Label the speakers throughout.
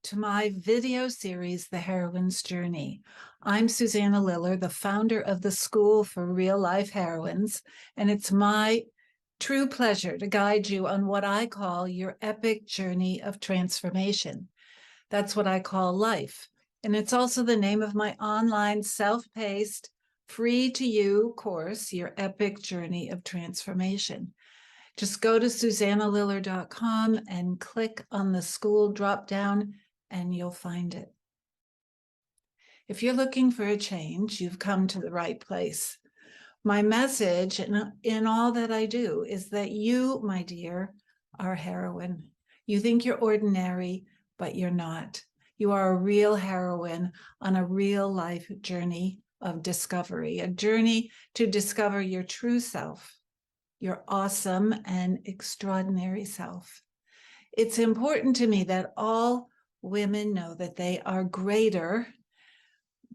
Speaker 1: to my video series, The Heroine's Journey. I'm Susanna Liller, the founder of the School for Real Life Heroines, and it's my true pleasure to guide you on what I call your epic journey of transformation. That's what I call life. And it's also the name of my online self-paced, free-to-you course, Your Epic Journey of Transformation. Just go to susannaliller.com and click on the school drop-down and you'll find it. If you're looking for a change, you've come to the right place. My message in all that I do is that you, my dear, are a heroine. You think you're ordinary, but you're not. You are a real heroine on a real life journey of discovery, a journey to discover your true self, your awesome and extraordinary self. It's important to me that all women know that they are greater.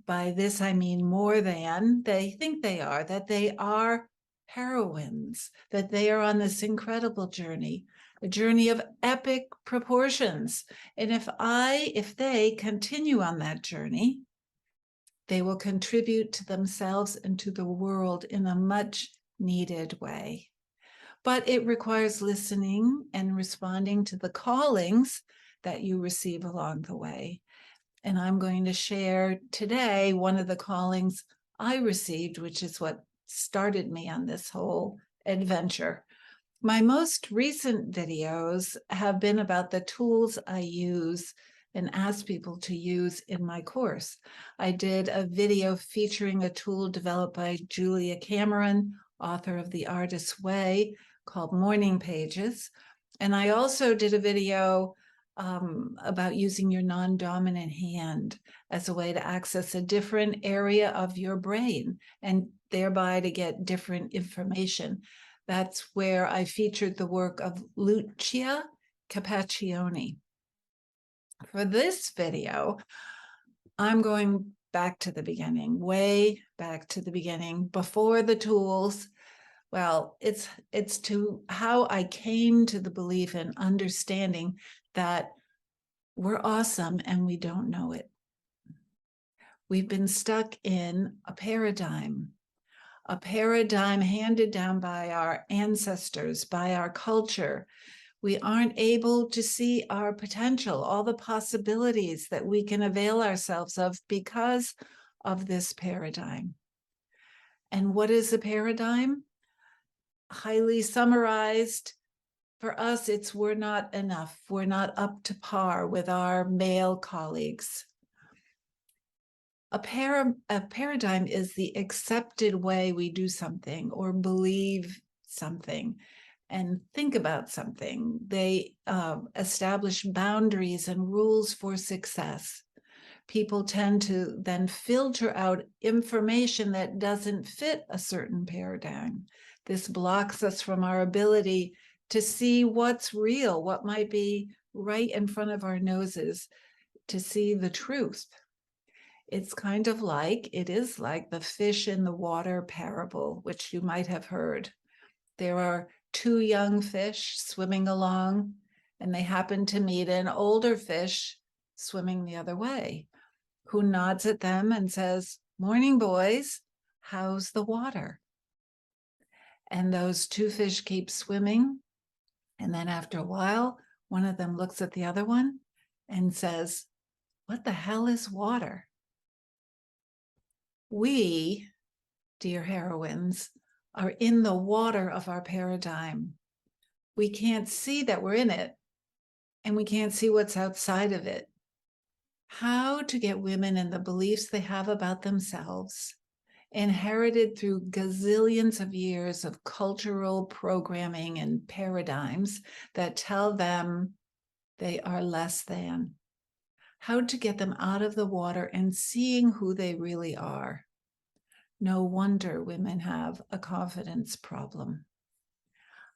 Speaker 1: By this, I mean more than they think they are, that they are heroines, that they are on this incredible journey, a journey of epic proportions. And if they continue on that journey, they will contribute to themselves and to the world in a much needed way. But it requires listening and responding to the callings that you receive along the way. And I'm going to share today one of the callings I received, which is what started me on this whole adventure. My most recent videos have been about the tools I use and ask people to use in my course. I did a video featuring a tool developed by Julia Cameron, author of The Artist's Way, called Morning Pages. And I also did a video about using your non-dominant hand as a way to access a different area of your brain and thereby to get different information. That's where I featured the work of Lucia Capaccioni. For this video, I'm going back to the beginning, way back to the beginning, before the tools. Well, it's to how I came to the belief and understanding that we're awesome and we don't know it. We've been stuck in a paradigm handed down by our ancestors, by our culture. We aren't able to see our potential, all the possibilities that we can avail ourselves of because of this paradigm. And what is a paradigm? Highly summarized, for us, it's we're not enough. We're not up to par with our male colleagues. A paradigm is the accepted way we do something or believe something and think about something. They establish boundaries and rules for success. People tend to then filter out information that doesn't fit a certain paradigm. This blocks us from our ability to see what's real, what might be right in front of our noses, to see the truth. It's kind of like, it is like the fish in the water parable, which you might have heard. There are two young fish swimming along, and they happen to meet an older fish swimming the other way, who nods at them and says, "Morning, boys, how's the water?" And those two fish keep swimming. And then after a while, one of them looks at the other one and says, "What the hell is water?" We, dear heroines, are in the water of our paradigm. We can't see that we're in it, and we can't see what's outside of it. How to get women in the beliefs they have about themselves, inherited through gazillions of years of cultural programming and paradigms that tell them they are less than. How to get them out of the water and seeing who they really are. No wonder women have a confidence problem.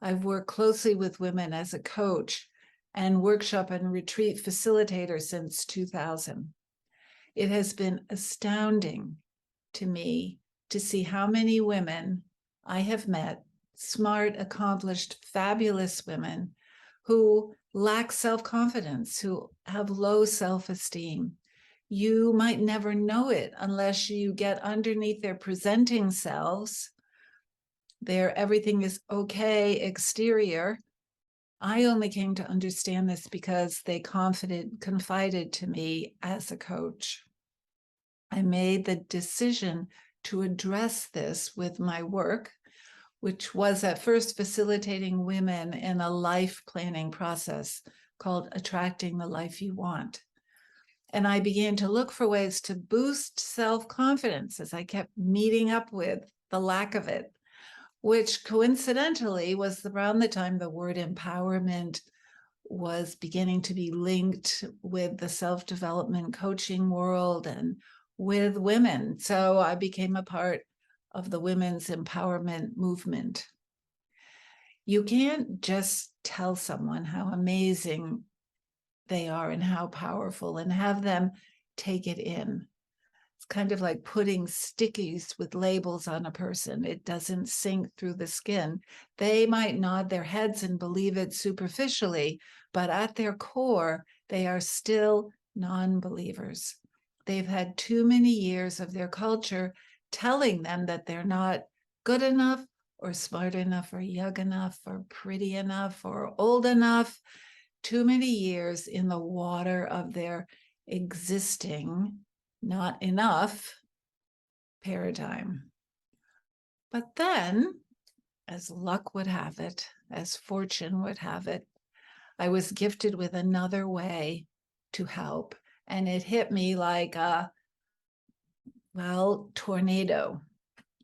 Speaker 1: I've worked closely with women as a coach and workshop and retreat facilitator since 2000. It has been astounding to me to see how many women I have met, smart, accomplished, fabulous women who lack self-confidence, who have low self-esteem. You might never know it unless you get underneath their presenting selves, their everything is okay exterior. I only came to understand this because they confided to me as a coach. I made the decision to address this with my work, which was at first facilitating women in a life planning process called Attracting the Life You Want. And I began to look for ways to boost self-confidence as I kept meeting up with the lack of it, which coincidentally was around the time the word empowerment was beginning to be linked with the self-development coaching world and with women. So I became a part of the women's empowerment movement. You can't just tell someone how amazing they are and how powerful and have them take it in. It's kind of like putting stickies with labels on a person. It doesn't sink through the skin. They might nod their heads and believe it superficially, but at their core, they are still non-believers. They've had too many years of their culture telling them that they're not good enough or smart enough or young enough or pretty enough or old enough. Too many years in the water of their existing not enough paradigm. But then, as luck would have it, as fortune would have it, I was gifted with another way to help. And it hit me like a, tornado.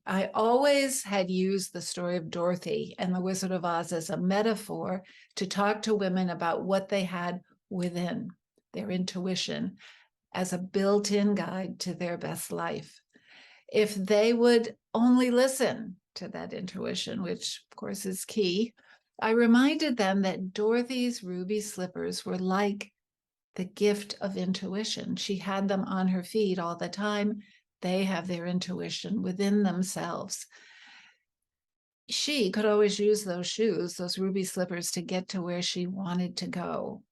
Speaker 1: I always had used the story of Dorothy and the Wizard of Oz as a metaphor to talk to women about what they had within, their intuition, as a built-in guide to their best life. If they would only listen to that intuition, which of course is key, I reminded them that Dorothy's ruby slippers were like the gift of intuition. She had them on her feet all the time. They have their intuition within themselves. She could always use those shoes, those ruby slippers, to get to where she wanted to go.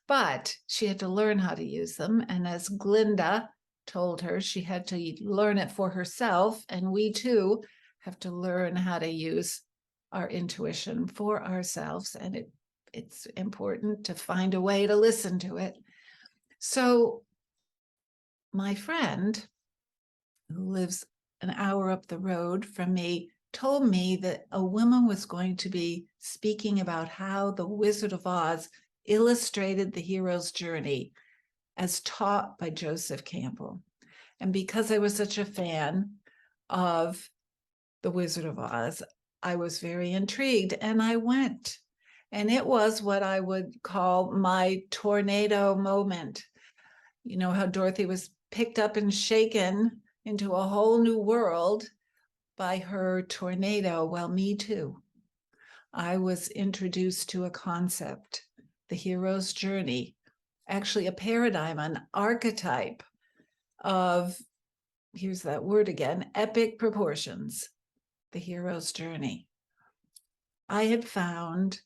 Speaker 1: But she had to learn how to use them. And as Glinda told her, she had to learn it for herself. And we too have to learn how to use our intuition for ourselves. And it's important to find a way to listen to it. So my friend, who lives an hour up the road from me, told me that a woman was going to be speaking about how the Wizard of Oz illustrated the hero's journey as taught by Joseph Campbell. And because I was such a fan of the Wizard of Oz, I was very intrigued and I went. And it was what I would call my tornado moment. You know how Dorothy was picked up and shaken into a whole new world by her tornado? Well, me too. I was introduced to a concept, the hero's journey, actually a paradigm, an archetype of, here's that word again, epic proportions, the hero's journey. I had found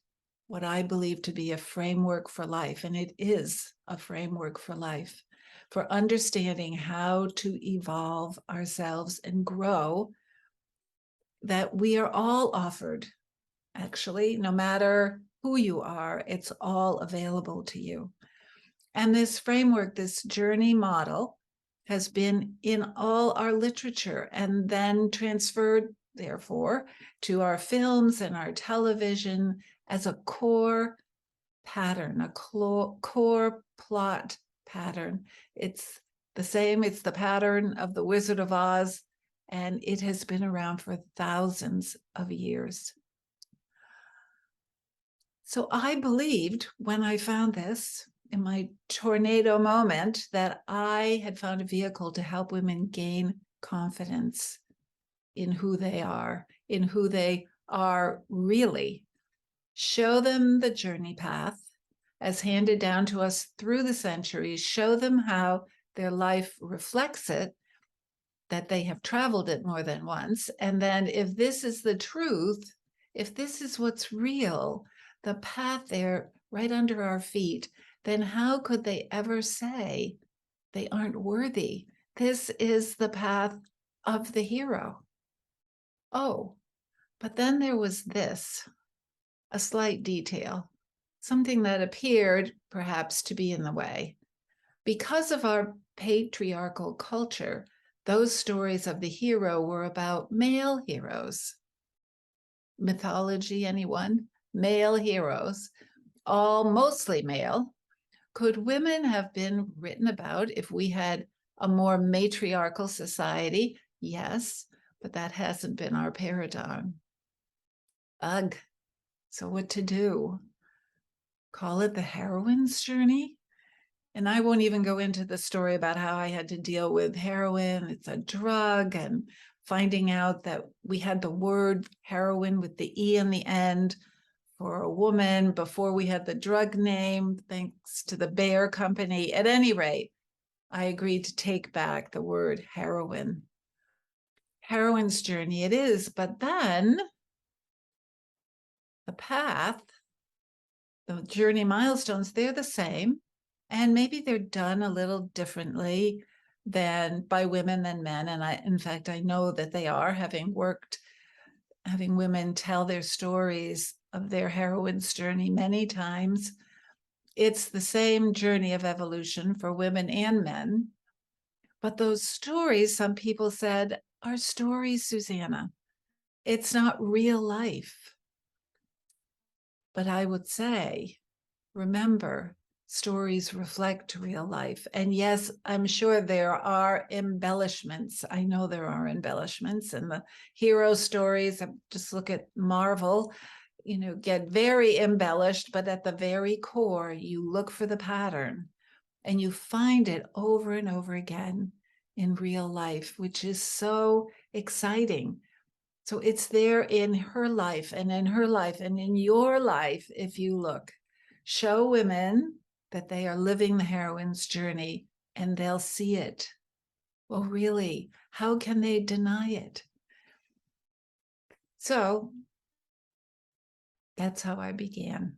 Speaker 1: what I believe to be a framework for life, and it is a framework for life, for understanding how to evolve ourselves and grow, that we are all offered. Actually, no matter who you are, it's all available to you. And this framework, this journey model, has been in all our literature and then transferred, therefore, to our films and our television as a core pattern, a core plot pattern. It's the same, it's the pattern of the Wizard of Oz, and it has been around for thousands of years. So I believed when I found this in my tornado moment that I had found a vehicle to help women gain confidence in who they are really, show them the journey path as handed down to us through the centuries, show them how their life reflects it, that they have traveled it more than once. And then if this is the truth, if this is what's real, the path there right under our feet, then how could they ever say they aren't worthy? This is the path of the hero. Oh, but then there was this, a slight detail, something that appeared perhaps to be in the way. Because of our patriarchal culture, those stories of the hero were about male heroes. Mythology, anyone? Male heroes, all mostly male. Could women have been written about if we had a more matriarchal society? Yes, but that hasn't been our paradigm. Ugh. So what to do? Call it the heroine's journey? And I won't even go into the story about how I had to deal with heroin. It's a drug, and finding out that we had the word heroin with the E in the end for a woman before we had the drug name, thanks to the Bayer company. At any rate, I agreed to take back the word heroin. Heroine's journey it is, but then the path, the journey milestones, they're the same. And maybe they're done a little differently than by women than men. And in fact, I know that they are, having women tell their stories of their heroine's journey many times. It's the same journey of evolution for women and men. But those stories, some people said, are stories, Susanna. It's not real life. But I would say, remember, stories reflect real life. And yes, I'm sure there are embellishments. I know there are embellishments in the hero stories. Just look at Marvel, get very embellished, but at the very core, you look for the pattern and you find it over and over again in real life, which is so exciting. So it's there in her life and in her life and in your life, if you look. Show women that they are living the heroine's journey and they'll see it. Well, really, how can they deny it? So that's how I began.